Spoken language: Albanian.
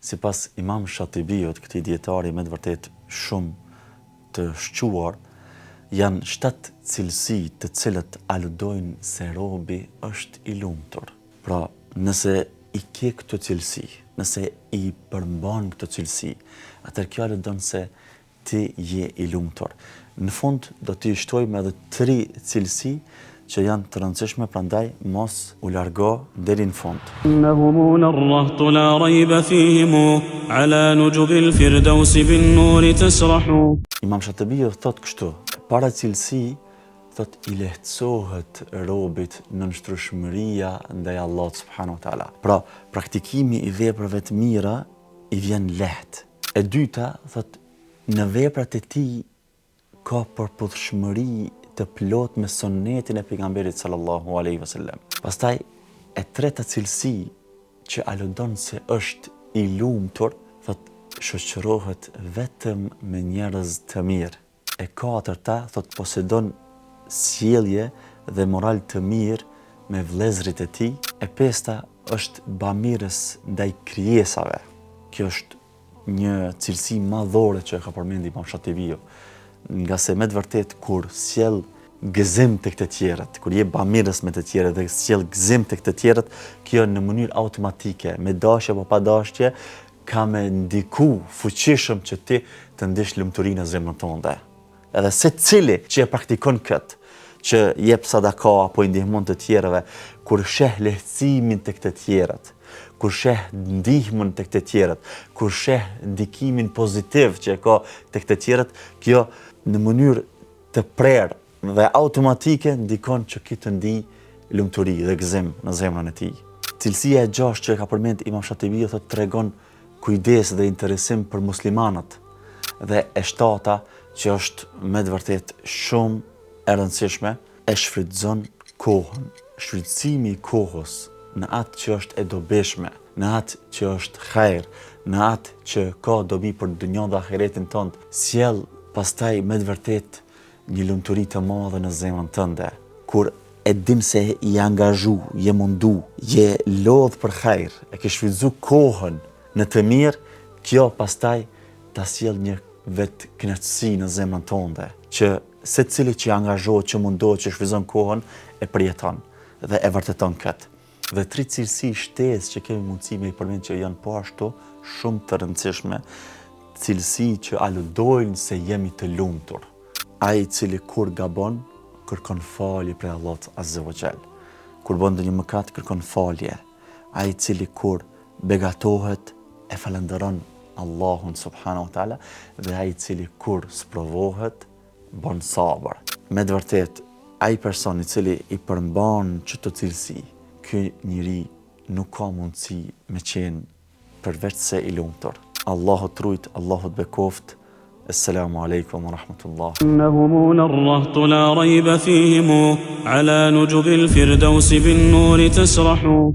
Sipas Imam Shatibiut, këtij dietari me të vërtet shumë të shquar, janë 7 cilësi të cilët aludojnë se robi është i lumtur. Pra, nëse i ke këto cilësi, nëse i përmban këto cilësi, atëherë kjo aludon se ti je i lumtur. Në fund do t'i shtojmë edhe 3 cilësi që janë të rëndësishme, prandaj mos u largo deri në fund. إنهم الرهط لا ريب فيهم على نجب الفردوس بالنور تسرح. Imam Shatibiu thot kështu: para cilësi, thot, i lehtësohet robit në nështrëshmëria ndaj Allahut subhanahu wa taala. Pra, praktikimi i veprave të mira i vjen lehtë. E dyta, thot, në veprat e tij ka përputhshmëri të plot me sunetin e pejgamberit sallallahu alaihi wasallam. Pastaj, e treta cilësi që aludon se është i lumtur, thot, shoqërohet vetëm me njerëz të mirë. E katërta, thot, posedon sjellje dhe moral të mirë me vëllezërit e tij. E pesta është bamirës ndaj krijesave. Kjo është një cilësi madhore që e ka përmendur Imam Shatibiu, nga se me të vërtet kur sjell gëzim tek të tjerët, kur je bamirës me të tjerët dhe sjell gëzim tek të tjerët, kjo në mënyrë automatike, me dashje apo pa dashje, ka me ndiku fuqishëm që ti të ndish lumturinë në zemrën tënde. Edhe secili që e praktikon këtë, që jep sadaka apo i ndihmon të tjerëve, kur sheh lehtësimin tek të tjerët, kur sheh ndihmën tek të tjerët, kur sheh ndikimin pozitiv që e ka tek të tjerët, kjo në mënyrë të prerë dhe automatike ndikon që ki të ndi lumturi dhe gëzim në zemrën e tij. Cilësia e 6 që e ka përmend Imam Shatibiu thot tregon kujdes dhe interesim për muslimanët. Dhe e 7 që është me të vërtet shumë e rëndësishme, e shfrytëzon kohën. Shfrytëzimi i kohës në atë që është e dobishme, në atë që është hajër, në atë që ka dobi për dunjën dhe ahiretin tënd, sjell pastaj me të vërtet një lumturi të madhe në zemrën tënde. Kur e dim se je angazhu, je mundu, je lodh për hajër, e ke shfrytëzu kohën në të mirë, kjo pastaj ta sjell një vetë kënaqësi në zemrën tënde, që secili që angazhohet, që mundohet, që shfrytëzon kohën, e përjeton dhe e vërteton këtë. Dhe 3 cilësi shtesë që kemi mundësi me i përmend që janë po ashtu shumë të rëndësishme, cilësi që aludojnë se jemi të lumtur. Ai i cili kur gabon, kërkon falje prej Allahut azza wa jall. Kur bën ndonjë mëkat, kërkon falje. Ai i cili kur begatohet, e falenderon Allahun subhanahu wa taala, dhe ai i cili kur sprovohet, bën sabër. Me të vërtet, ai person i cili i përmban çdo cilësi, ky njeri nuk ka mundësi me qenë përveç se i lumtur. Allahu të rujt, Allahu të bekoft. السلام عليكم ورحمة الله. إنهم الرهط لا ريب فيهم على نجب الفردوس بالنور تسرح.